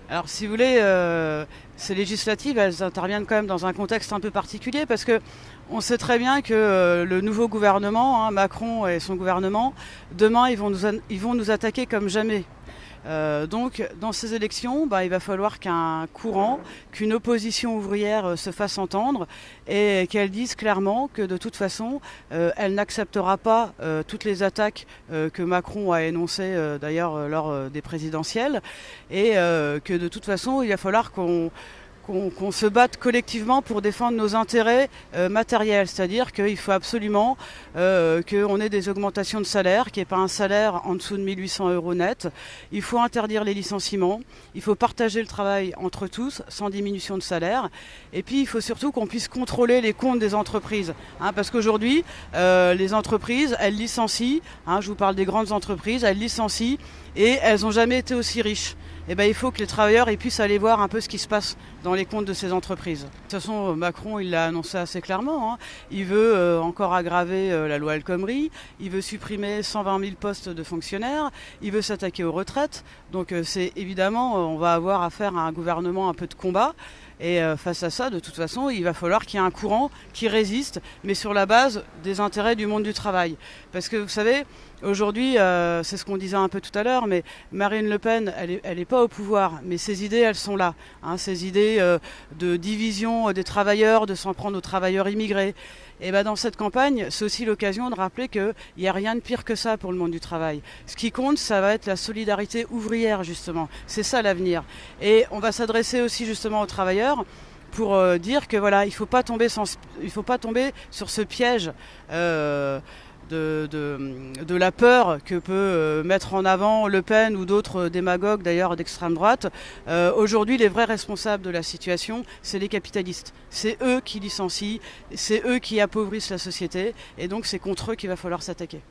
Alors, si vous voulez, ces législatives, elles interviennent quand même dans un contexte un peu particulier parce que on sait très bien que le nouveau gouvernement, hein, Macron et son gouvernement, demain, ils vont nous attaquer comme jamais. Donc, dans ces élections, il va falloir qu'un courant, qu'une opposition ouvrière se fasse entendre et qu'elle dise clairement que de toute façon, elle n'acceptera pas toutes les attaques que Macron a énoncées d'ailleurs lors des présidentielles et que de toute façon, il va falloir qu'on se batte collectivement pour défendre nos intérêts matériels. C'est-à-dire qu'il faut absolument qu'on ait des augmentations de salaire, qu'il n'y ait pas un salaire en dessous de 1 800 € net. Il faut interdire les licenciements. Il faut partager le travail entre tous, sans diminution de salaire. Et puis, il faut surtout qu'on puisse contrôler les comptes des entreprises. Parce qu'aujourd'hui, les entreprises, elles licencient. Je vous parle des grandes entreprises, elles licencient et elles n'ont jamais été aussi riches. Il faut que les travailleurs puissent aller voir un peu ce qui se passe dans les comptes de ces entreprises. De toute façon, Macron, il l'a annoncé assez clairement. Il veut encore aggraver la loi El Khomri, il veut supprimer 120 000 postes de fonctionnaires, il veut s'attaquer aux retraites. Donc c'est évidemment, on va avoir affaire à un gouvernement un peu de combat. Et face à ça, de toute façon, il va falloir qu'il y ait un courant qui résiste, mais sur la base des intérêts du monde du travail. Parce que vous savez, aujourd'hui, c'est ce qu'on disait un peu tout à l'heure, mais Marine Le Pen, elle est pas au pouvoir, mais ses idées, elles sont là. Ces idées de division des travailleurs, de s'en prendre aux travailleurs immigrés. Et dans cette campagne, c'est aussi l'occasion de rappeler qu'il n'y a rien de pire que ça pour le monde du travail. Ce qui compte, ça va être la solidarité ouvrière, justement. C'est ça l'avenir. Et on va s'adresser aussi justement aux travailleurs pour dire que voilà, il faut pas tomber sur ce piège de la peur que peut mettre en avant Le Pen ou d'autres démagogues d'ailleurs d'extrême droite. Aujourd'hui, les vrais responsables de la situation, c'est les capitalistes. C'est eux qui licencient, c'est eux qui appauvrissent la société et donc c'est contre eux qu'il va falloir s'attaquer.